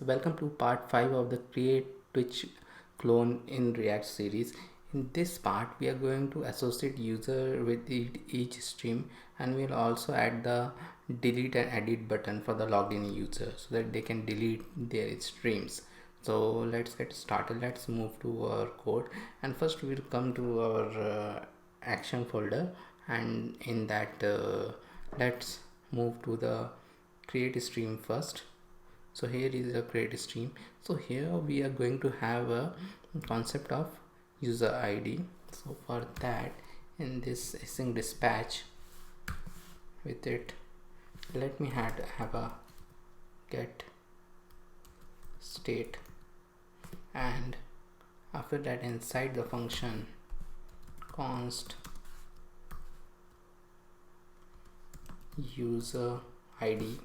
So welcome to part 5 of the create Twitch clone in React series. In this part we are going to associate user with each stream, and we'll also add the delete and edit button for the login user so that they can delete their streams. So let's get started. Let's move to our code, and first we'll come to our action folder, and in that let's move to the create stream first. So here is a create stream. So here we are going to have a concept of user ID. So for that, in this async dispatch with it, let me have a get state, and after that inside the function const user ID.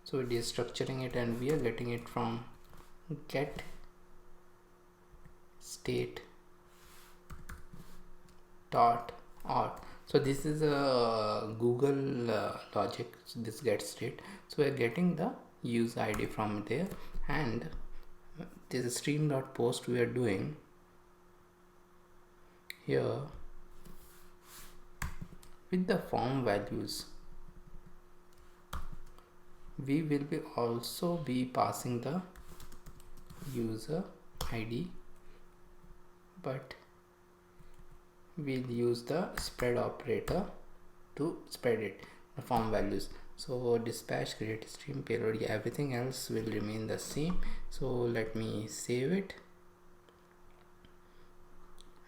So it is structuring it, and we are getting it from get state dot auth. So this is a Google logic. So this get state. So we are getting the user ID from there, and this stream.post we are doing here with the form values. We will be also be passing the user ID, but we'll use the spread operator to spread it, the form values. So dispatch create stream payload, everything else will remain the same. So let me save it,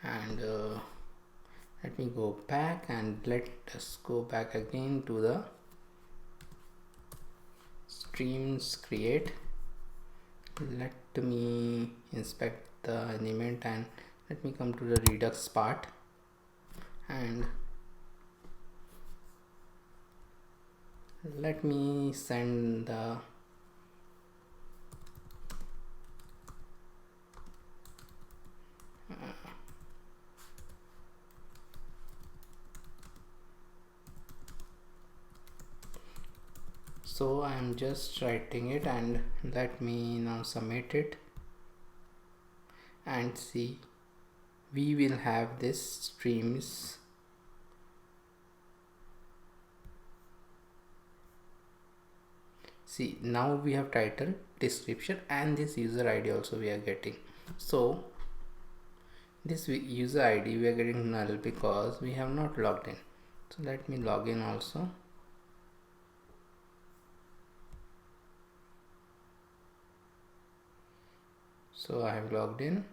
and let me go back, and let us go back again to the streams create. Let me inspect the element, and let me come to the redux part, and let me send the so I am just writing it, and let me now submit it, and see, we will have this streams see. Now we have title, description, and this user ID also we are getting. So this user ID we are getting null because we have not logged in. So let me log in also. So I have logged in.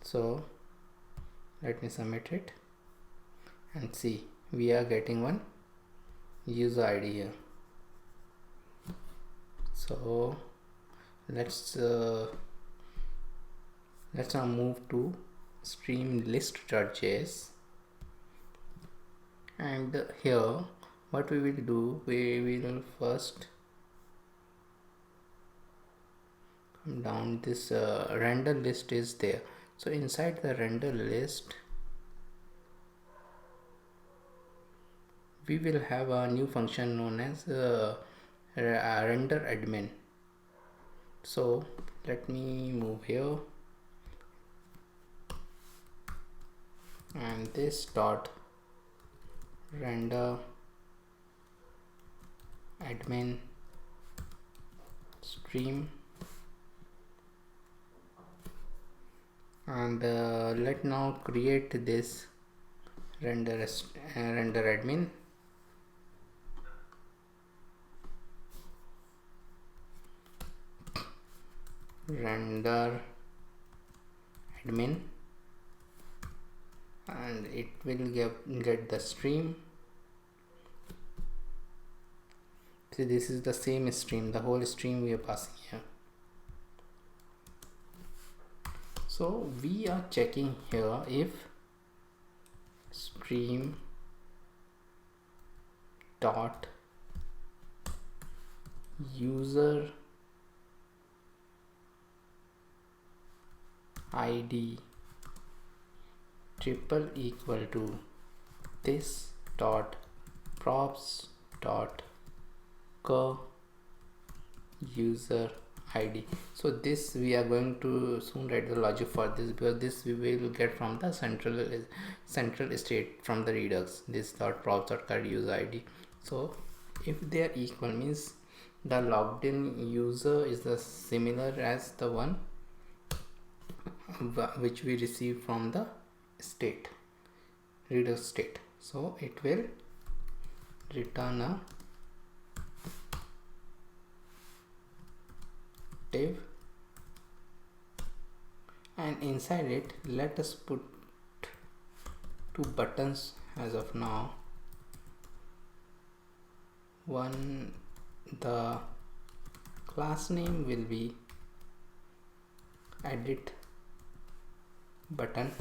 So let me submit it, and see, we are getting one user ID here. So let's now move to stream list.js, and here what we will do, we will first come down. This render list is there. So inside the render list we will have a new function known as render admin. So let me move here, and this dot render admin stream, and let now create this render admin, render admin, and it will get the stream. See, this is the same stream, the whole stream we are passing here. So we are checking here if stream dot user ID triple equal to this dot props dot cur user id. So this we are going to soon write the logic for this, because this we will get from the central state from the redux, this dot props dot cur user id. So if they are equal means the logged in user is the similar as the one which we receive from the state redux state. So it will return a div, and inside it let us put two buttons as of now. One, the class name will be edit button,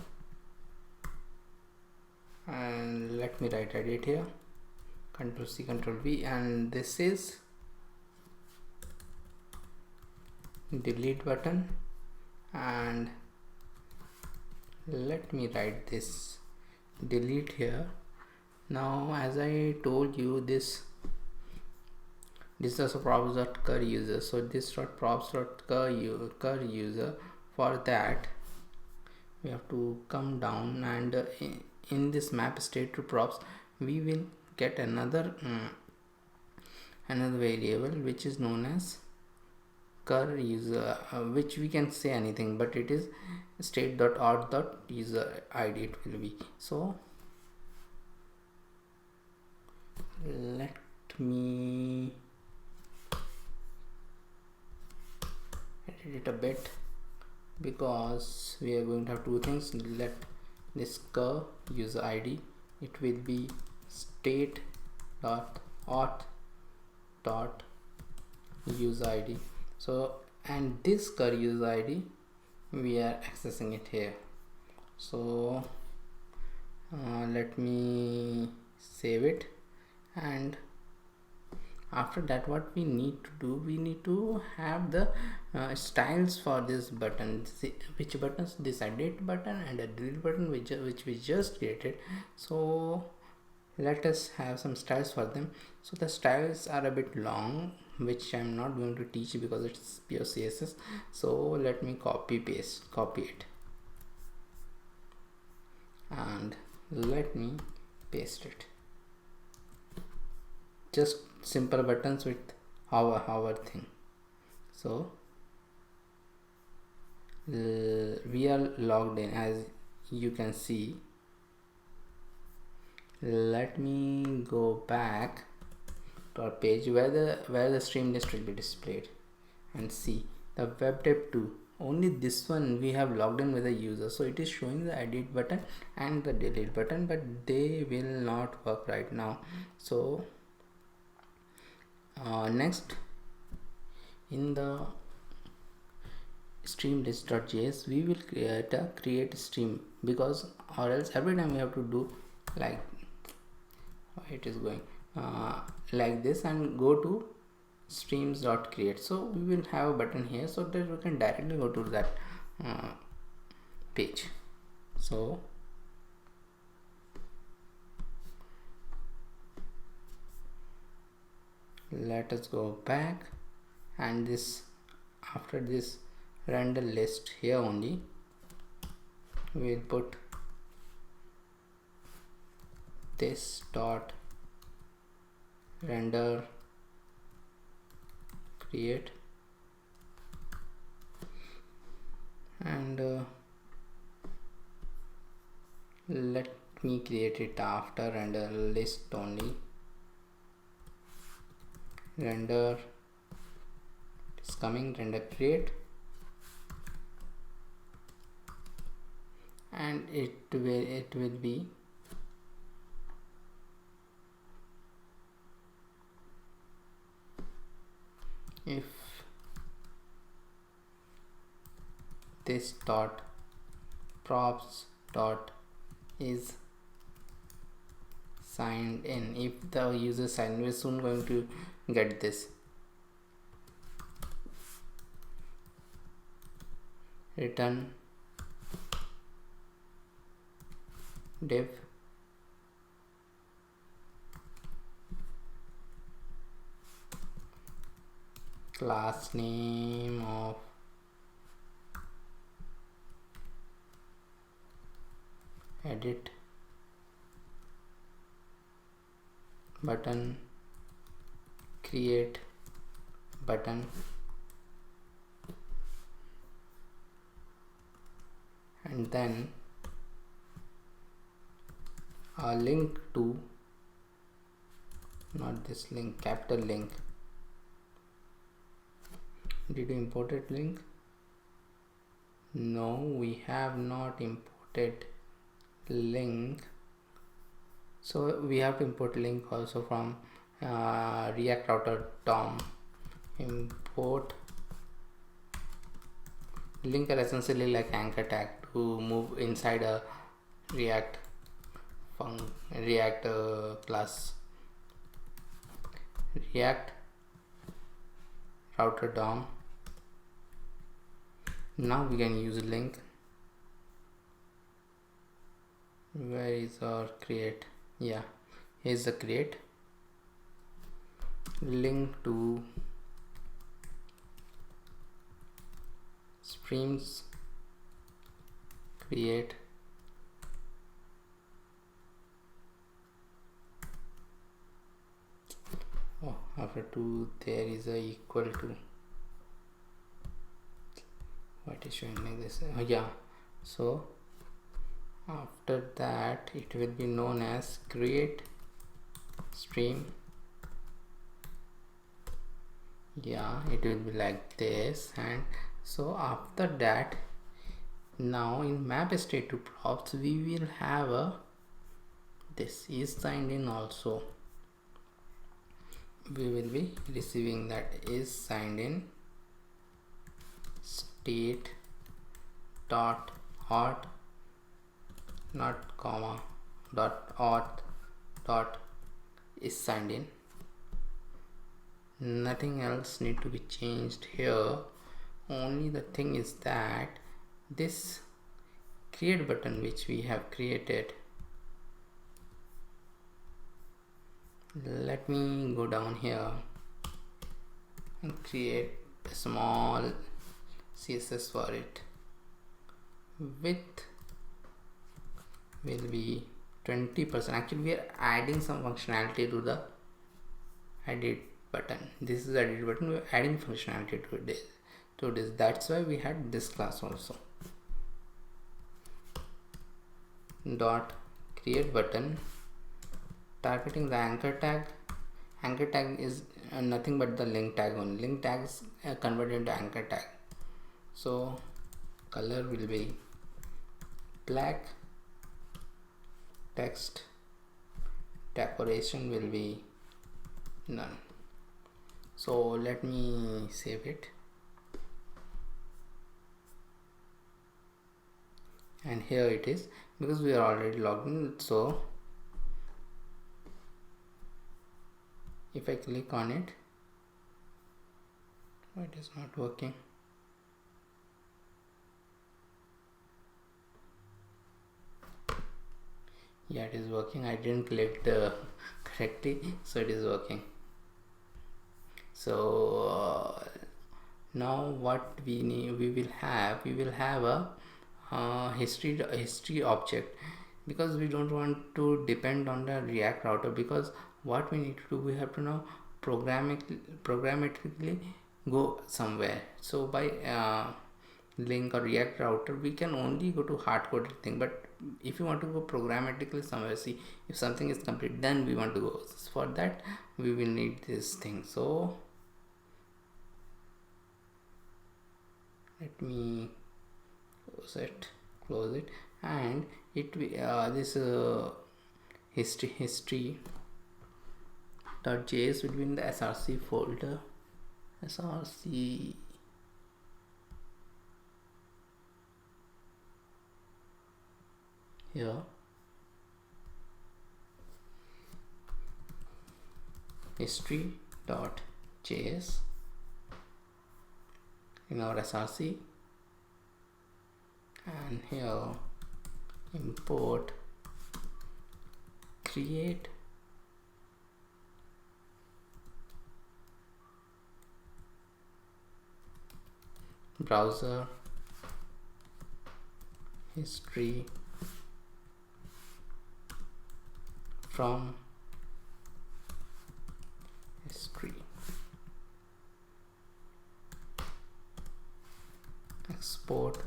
and let me write edit here, Ctrl C Ctrl V, and this is delete button, and let me write this delete here. Now as I told you, this is a props.cur user, so this props.cur user, for that we have to come down, and in this map state to props we will get another variable which is known as cur user, which we can say anything, but it is state.out.user id it will be. So let me edit it a bit, because we are going to have two things. Let this cur user id, it will be state.out.user id. So and this cur user id we are accessing it here. So let me save it, and after that what we need to do, we need to have the styles for this button. Which buttons? This edit button and a delete button which we just created. So let us have some styles for them. So the styles are a bit long, which I'm not going to teach because it's pure CSS. So let me copy it, and let me paste it. Just simple buttons with hover thing. So we are logged in, as you can see. Let me go back to our page where the stream list will be displayed, and see the web dev 2, only this one we have logged in with the user, so it is showing the edit button and the delete button, but they will not work right now. So next, in the stream list.js we will create stream, because or else every time we have to do like it is going like this and go to streams.create. So we will have a button here so that we can directly go to that page. So let us go back, and this after this render list here only we will put this dot render create, and let me create it after render list only. Render is coming, render create, and it will be if this dot props dot is signed in. If the user signed in, we're soon going to get this. Return div class name of edit button, create button, and then a link to, not this link, capital link. Did you import it link? No, we have not imported link, so we have to import link also from React router DOM. Import link are essentially like anchor tag to move inside a React class. React router DOM. Now we can use link. Where is our create? Yeah, here's the create. Link to streams create after 2 there is a equal to. What is showing like this? Yeah, so after that it will be known as create stream. Yeah, it will be like this. And so after that, now in map state to props we will have a this is signed in also. We will be receiving that is signed in state dot auth, not comma, dot auth dot is signed in. Nothing else need to be changed here. Only the thing is that this create button which we have created, let me go down here and create a small CSS for it. Width will be 20%. Actually we are adding some functionality to the edit button. This is the edit button. We are adding functionality to this. That's why we had this class also. Dot create button, targeting the anchor tag. Anchor tag is nothing but the link tag only. Link tags converted into anchor tag. So color will be black, text decoration will be none. So let me save it, and here it is, because we are already logged in. So if I click on it, it is not working. Yeah, it is working. I didn't click correctly, so it is working. So now what we need, we will have a history object, because we don't want to depend on the React router. Because what we need to do, we have to now programmatically go somewhere. So by link or React router we can only go to hard-coded thing, but if you want to go programmatically somewhere, see if something is complete, then we want to go. For that we will need this thing. So let me close it, and it this history.js will be in the src folder. Src here, history.js in our src, and here import create browser history from history, export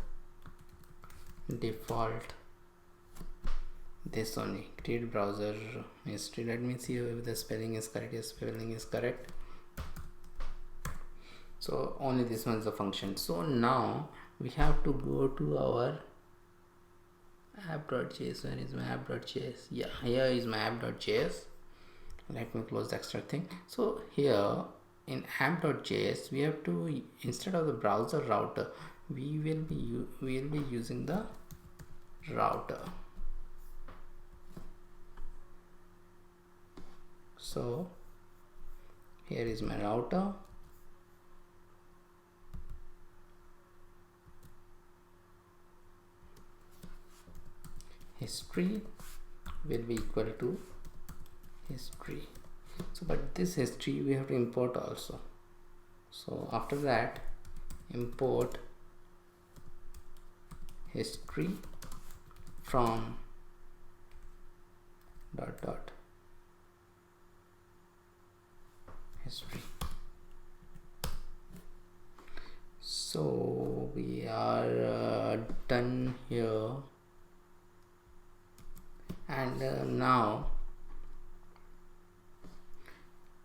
default this only, create browser history. Let me see if the spelling is correct. Yes, spelling is correct. So only this one is the function. So now we have to go to our app.js. Where is my app.js? Yeah, here is my app.js. Let me close the extra thing. So here in app.js we have to, instead of the browser router, we will be using the router. So here is my router. History will be equal to history. So but this history we have to import also. So after that, import history from dot dot history. So we are done here, and now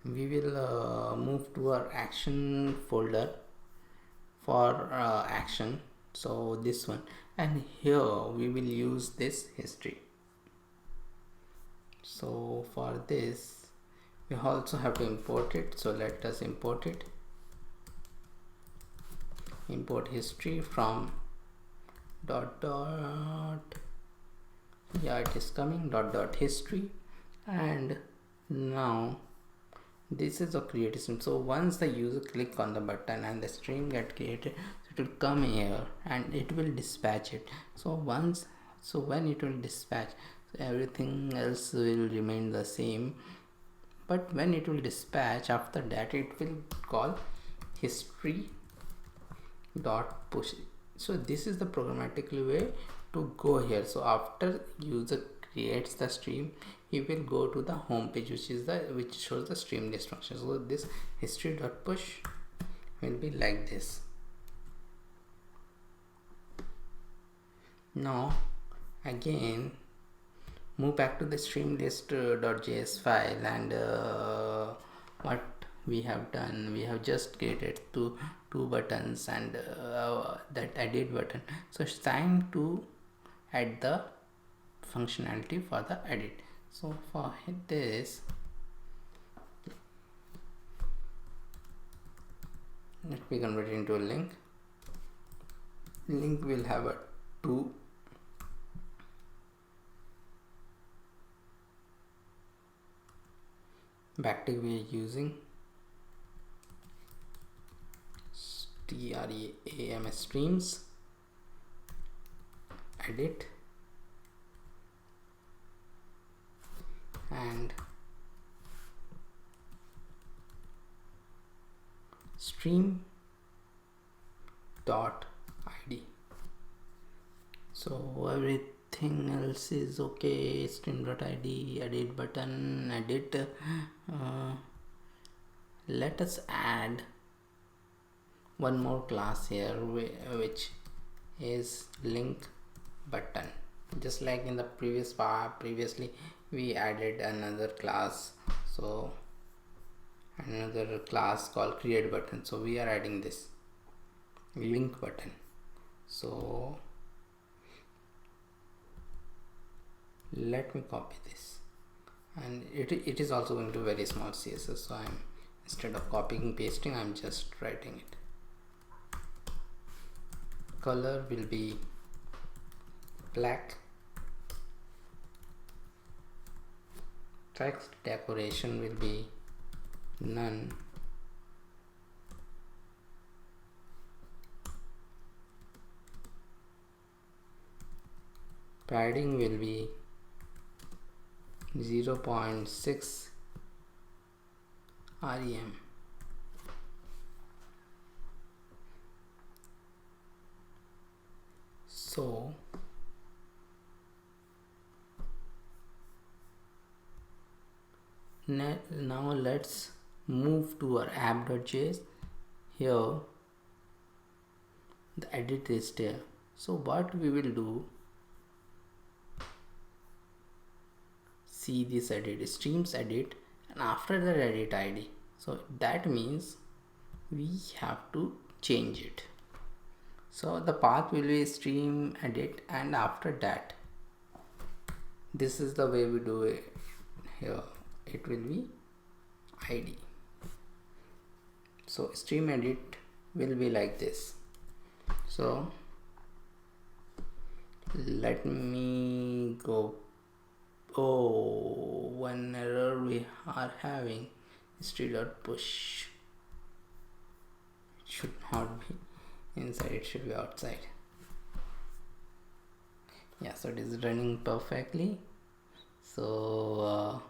we will move to our action folder for action. So this one, and here we will use this history. So for this we also have to import it. So let us import it. Import history from dot dot, yeah, it is coming, dot dot history. And now this is a create stream. So once the user click on the button and the stream get created, it will come here and it will dispatch it. So when it will dispatch, so everything else will remain the same, but when it will dispatch, after that it will call history dot push. So this is the programmatically way to go here. So after user creates the stream, he will go to the home page, which shows the stream list function. So this history dot push will be like this. Now again move back to the stream list.js file, and what we have done, we have just created two buttons and that edit button. So it's time to add the functionality for the edit. So for this, let me convert it into a link. Link will have a 2 backtick we are using stream streams edit and stream dot id. So everything else is okay. Stream dot id, edit button, edit. Let us add one more class here, which is link button. Just like in the previous part, previously we added another class, so another class called create button. So we are adding this link button. So let me copy this, and it is also going to very small CSS. So I'm, instead of copying pasting, I'm just writing it. Color will be black. Text decoration will be none. Padding will be 0.6 rem. So now let's move to our app.js. Here the edit is there. So what we will do, see this edit, streams edit, and after that edit id. So that means we have to change it. So the path will be stream edit, and after that, this is the way we do it. Here it will be id. So stream edit will be like this. So let me go. Oh, one error we are having, history.push. It should not be inside, it should be outside. Yeah, so it is running perfectly. So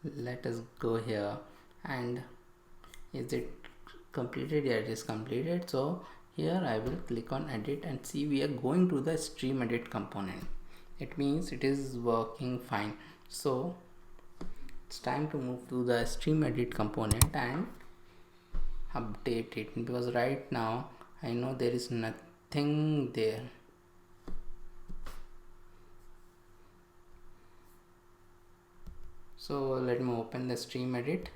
let us go here, and is it completed? Yeah, it is completed. So here I will click on edit and see we are going to the stream edit component. It means it is working fine. So it's time to move to the stream edit component and update it, because right now I know there is nothing there. So let me open the stream edit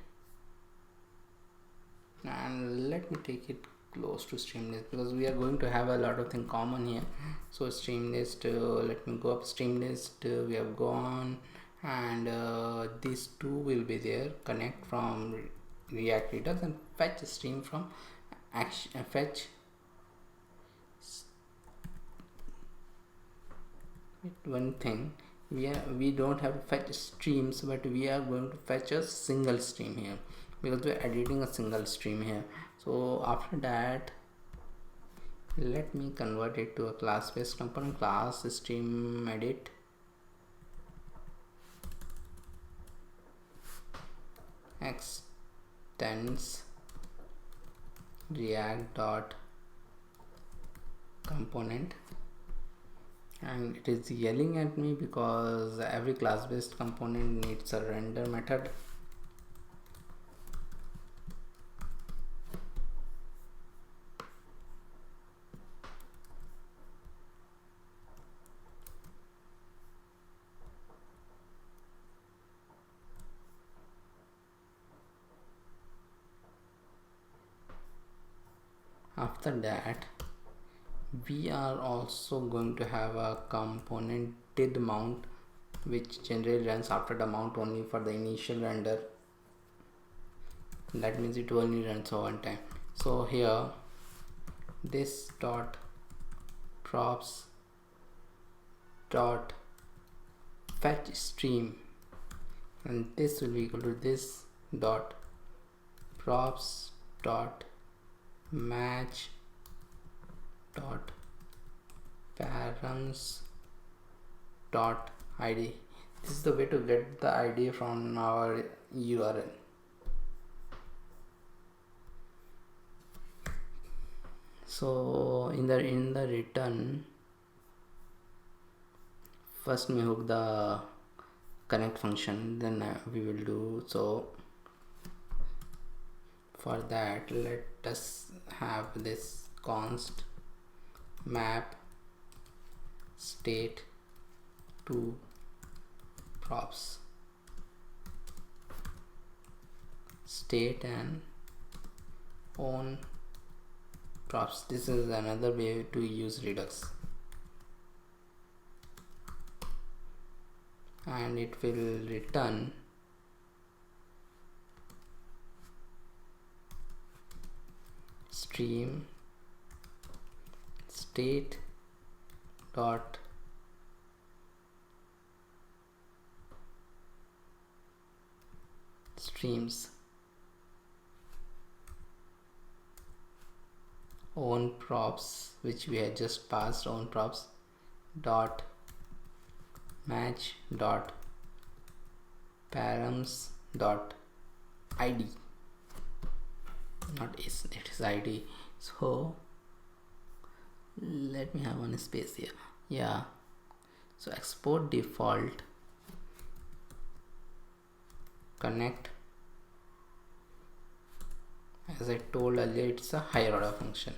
and let me take it close to stream list, because we are going to have a lot of things common here. So stream list, let me go up stream list, we have gone, and these two will be there. Connect from React Redux and fetch a stream from action, fetch one thing. We don't have to fetch streams, but we are going to fetch a single stream here, because we are editing a single stream here. So after that, let me convert it to a class based component. Class stream edit, extends react dot component, and it is yelling at me because every class based component needs a render method. After that, we are also going to have a component did mount, which generally runs after the mount only for the initial render. That means it only runs for one time. So here, this dot props dot fetch stream, and this will be equal to this dot props dot match dot params dot id. This is the way to get the id from our URL. So in the return, first we hook the connect function, then we will do. So for that, let us have this const map state to props state and own props. This is another way to use Redux, and it will return stream state dot streams own props, which we had just passed, own props dot match dot params dot id, not is, it is id. So let me have one space here. Yeah, so export default connect. As I told earlier, it's a higher order function.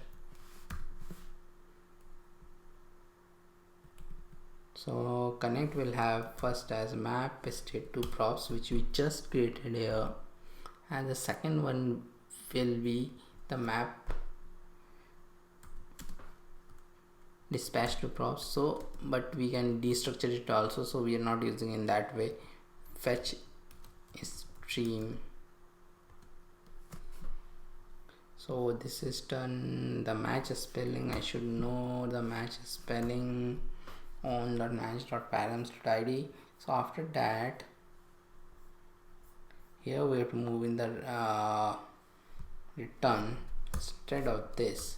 So connect will have first as map state to props, which we just created here, and the second one will be the map dispatch to props. So but we can destructure it also, so we are not using in that way. Fetch stream. So this is done. The match spelling, I should know the match spelling on the match.params.id. So after that, here we have to move in the return. Instead of this,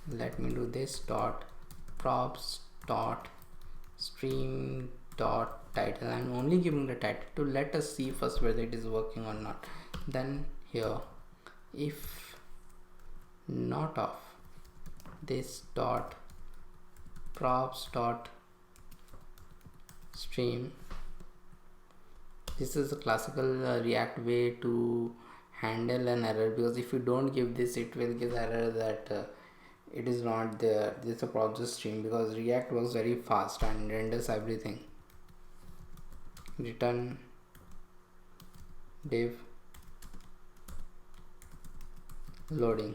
let me do this dot props dot stream dot title. I'm only giving the title to let us see first whether it is working or not. Then here, if not of this dot props dot stream. This is a classical React way to handle an error, because if you don't give this, it will give error that it is not there. This is a props stream, because React works very fast and renders everything. Return div loading.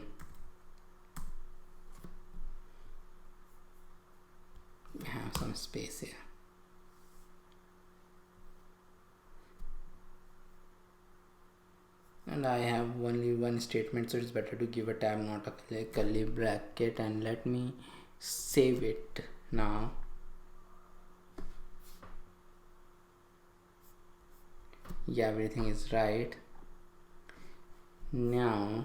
We have some space here. And I have only one statement, so it's better to give a tab, not a curly bracket. And let me save it now. Yeah, everything is right. Now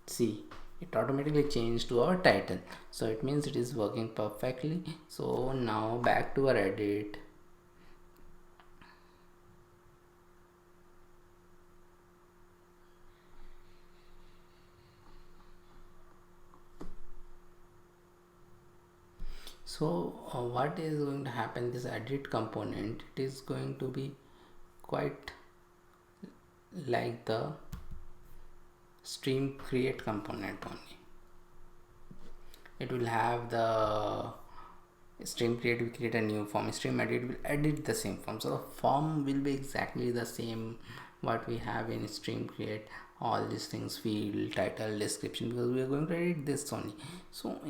see, it automatically changed to our title, so it means it is working perfectly. So now back to our edit. So what is going to happen, this edit component, it is going to be quite like the stream create component only. It will have the stream create, we create a new form. Stream edit will edit the same form, so the form will be exactly the same what we have in stream create. All these things, field, title, description, because we are going to edit this only. So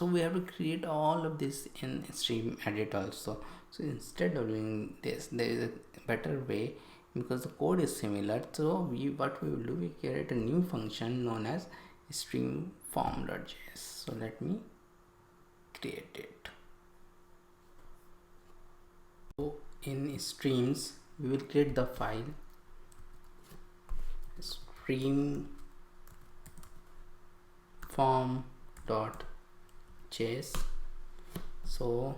we have to create all of this in stream edit also. So instead of doing this, there is a better way, because the code is similar. So what we will do, we create a new function known as stream form.js. So let me create it. So in streams, we will create the file stream form.js. so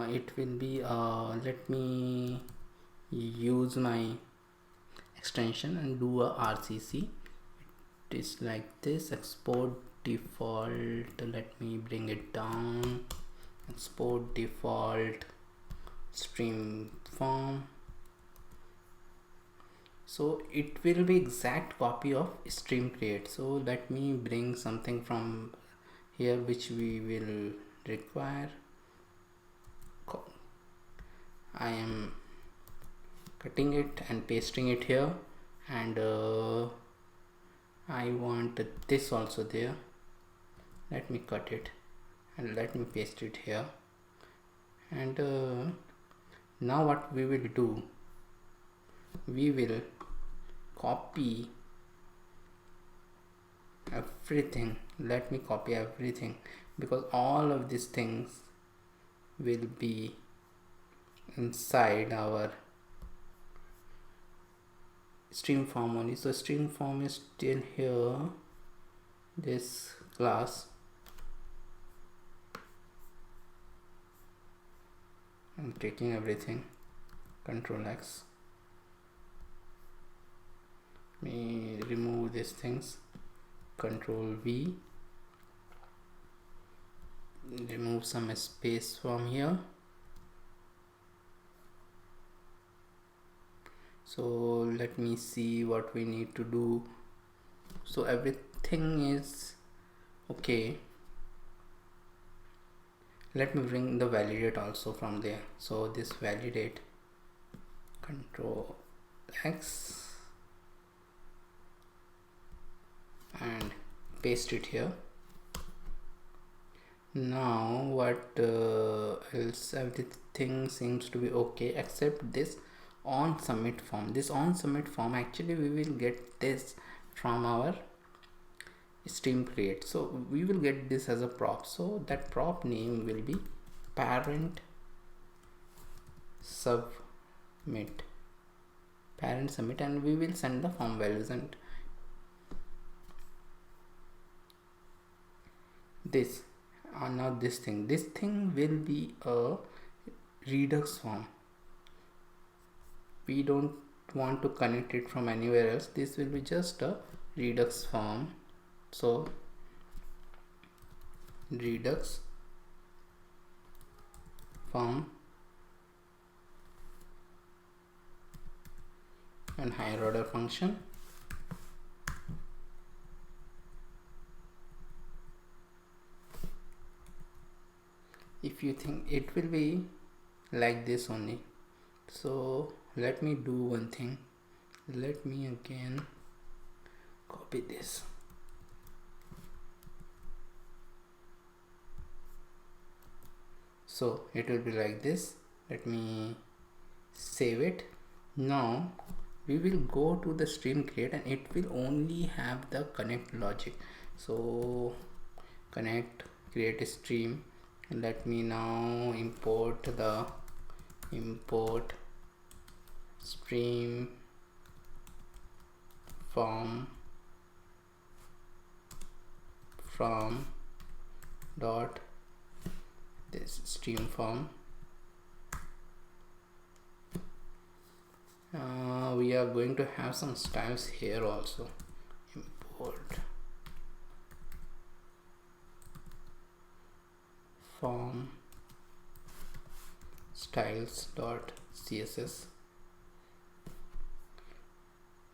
it will be let me use my extension and do a RCC. It is like this: export default, let me bring it down, export default stream form. So it will be exact copy of stream create. So let me bring something from here which we will require. I am cutting it and pasting it here, and I want this also there. Let me cut it and let me paste it here. And now what we will do, we will copy everything. Let me copy everything, because all of these things will be inside our stream form only. So stream form is still here, this class. I'm taking everything. Control X. Me remove these things. Control V. Remove some space from here. So let me see what we need to do. So everything is okay. Let me bring the validate also from there. So this validate, Control X, and paste it here. Now what else? Everything seems to be okay except this on submit form. This on submit form, actually we will get this from our stream create. So we will get this as a prop. So that prop name will be parent submit, and we will send the form values. And this now this thing will be a Redux form. We don't want to connect it from anywhere else. This will be just a Redux form. So Redux form and higher order function. If you think it will be like this only, so let me do one thing. Let me again copy this. So it will be like this. Let me save it. Now we will go to the stream create, and it will only have the connect logic. So connect, create a stream. Let me now import stream form from dot this stream form. We are going to have some styles here also. Import form styles dot css.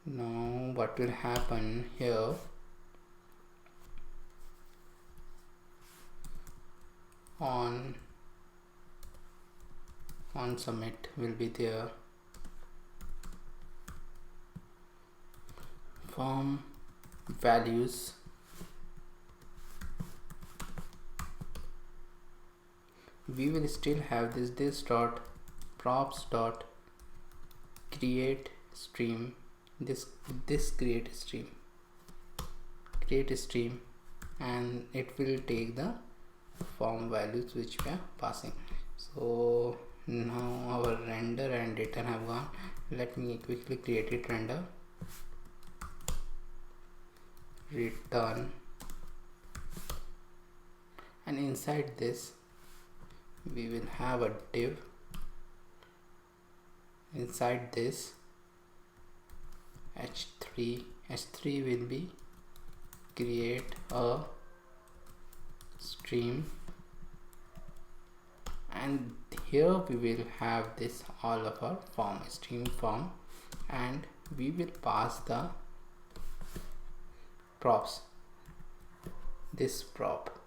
Now what will happen here? On submit will be there. Form values we will still have this dot props dot create stream, this create stream, and it will take the form values which we are passing. So now our render and return have gone. Let me quickly create it. Render, return, and inside this we will have a div. Inside this h3 will be create a stream, and here we will have this all of our form, stream form, and we will pass the props. This prop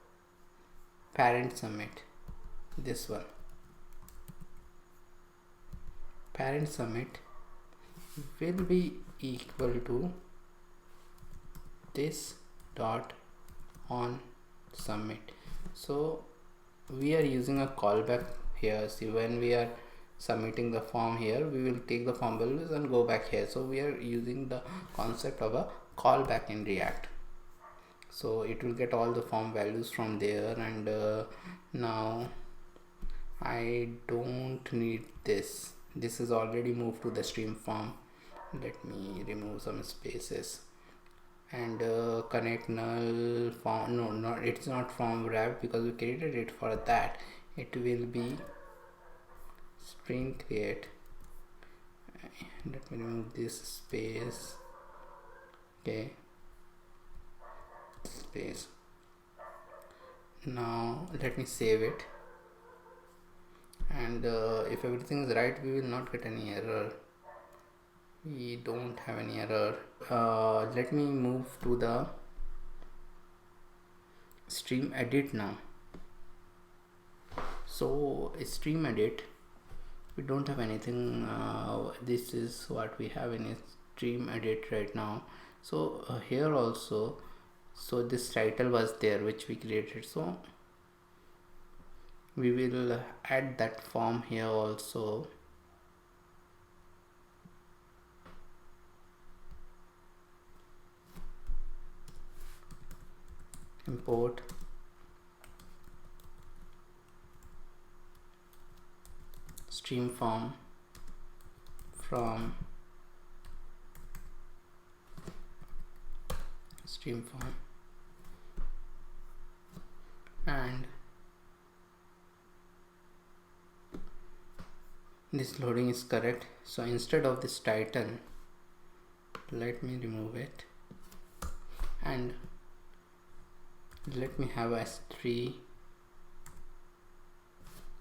parent submit, this one parent submit will be equal to this dot on submit. So we are using a callback here. See, when we are submitting the form here, we will take the form values and go back here. So we are using the concept of a callback in React. So it will get all the form values from there. And now I don't need this. This is already moved to the stream form. Let me remove some spaces and connect null form. No, it's not form wrap because we created it for that. It will be stream create. Let me remove this space. Okay, space. Now let me save it, and if everything is right, we will not get any error. We don't have any error. Let me move to the stream edit now. So stream edit, we don't have anything. This is what we have in a stream edit right now. So here also, so this title was there which we created, so we will add that form here also. Import stream form from stream form, and this loading is correct. So instead of this title, let me remove it and let me have S3,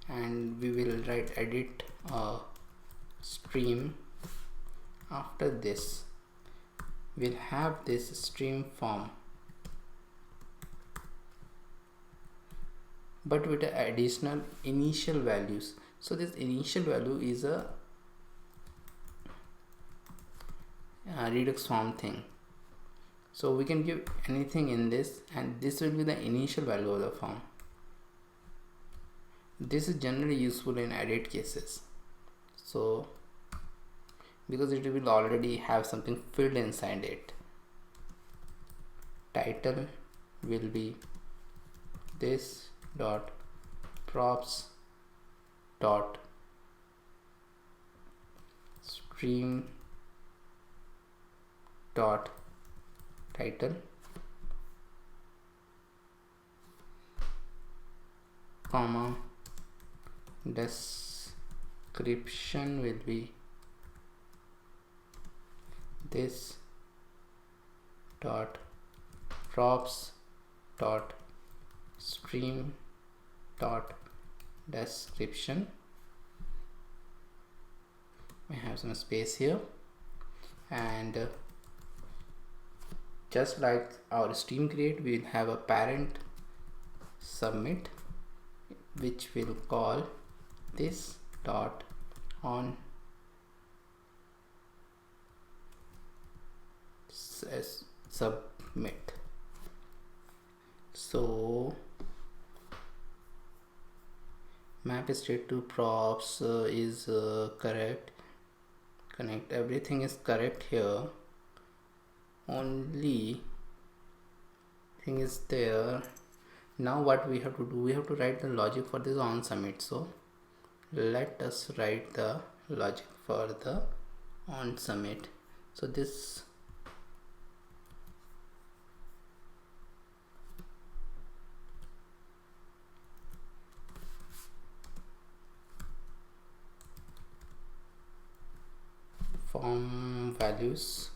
and we will write edit stream. After this we'll have this stream form, but with additional initial values. So this initial value is a Redux form thing, so we can give anything in this, and this will be the initial value of the form. This is generally useful in edit cases, so because it will already have something filled inside it. Title will be this dot props dot stream dot title, comma, description will be this dot props dot stream dot description. We have some space here, and just like our stream create, we will have a parent submit, which will call this dot on submit. So map state to props is correct, connect, everything is correct here. Only thing is there. Now what we have to do, we have to write the logic for this on submit. So let us write the logic for the on submit. So this form values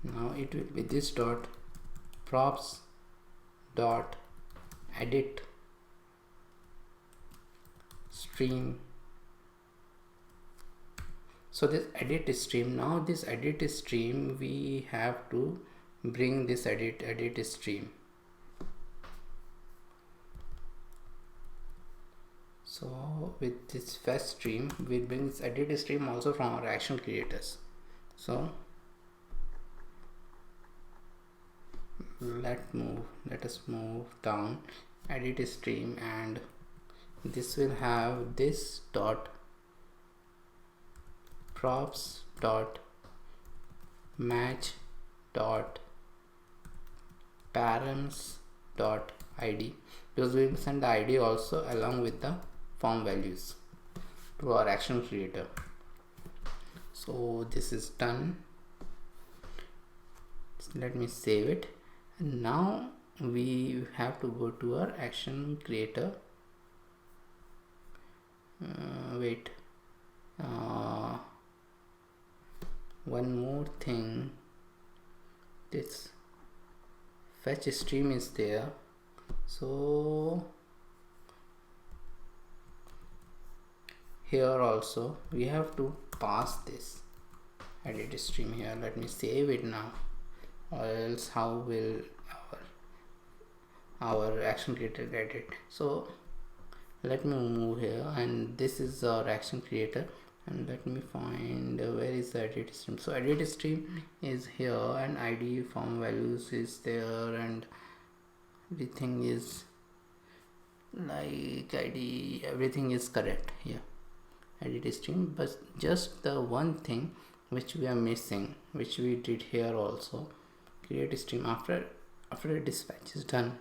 now it will be this dot props dot edit stream. So this edit stream, now this edit stream, we have to bring this edit stream. So with this fetch stream, we bring this edit stream also from our action creators. So let us move down edit stream, and this will have this dot props dot match dot params dot id, because we will send the id also along with the form values to our action creator. So this is done. Let me save it, and now we have to go to our action creator. Wait, one more thing, this fetch stream is there, so here also we have to pass this edit stream here. Let me save it now, or else how will our action creator get it? So let me move here, and this is our action creator, and let me find where is the edit stream. So edit stream is here, and id form values is there, and everything is like id, everything is correct here, edit stream. But just the one thing which we are missing, which we did here also, create stream. After dispatch is done,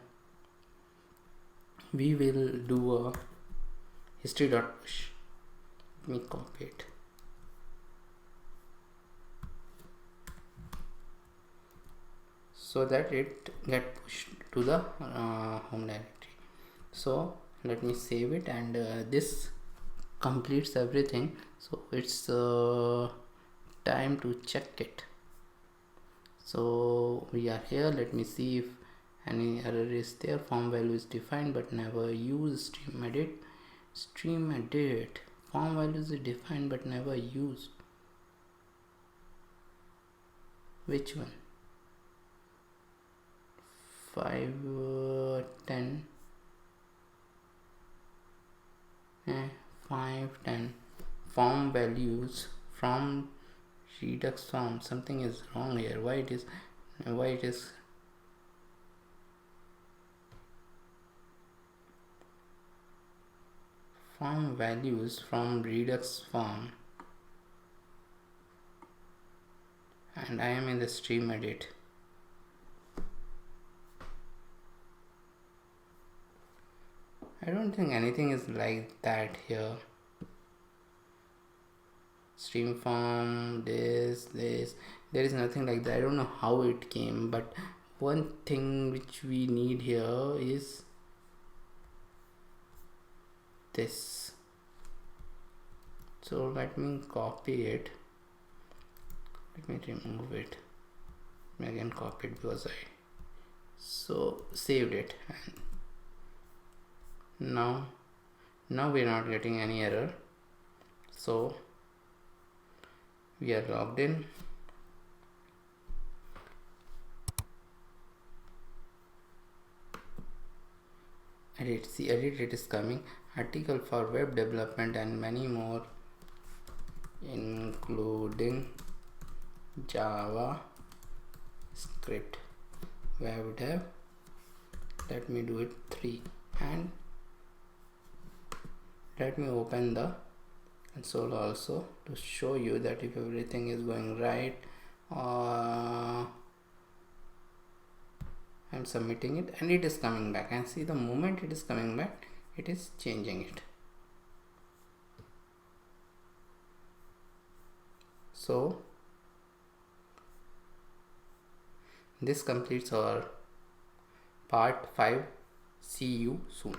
we will do a history.push. Let me copy it. So that it get pushed to the home directory. So let me save it, and this completes everything. So it's time to check it. So we are here. Let me see if any error is there. Form value is defined but never used. Stream edit, form values is defined but never used. Which one? 5 10 5 10 form values from Redux form. Something is wrong here. Why it is form values from Redux form, and I am in the stream edit. I don't think anything is like that here. Stream form, this, there is nothing like that. I don't know how it came, but one thing which we need here is this. So let me copy it. Let me remove it. Let me again copy it, because I saved it, and now we are not getting any error. So we are logged in. Edit, see, edit it is coming. Article for web development and many more, including Java script, web dev. Let me do it 3, and let me open the console also to show you that if everything is going right. I'm submitting it, and it is coming back, and see, the moment it is coming back, it is changing it. So this completes our part 5. See you soon.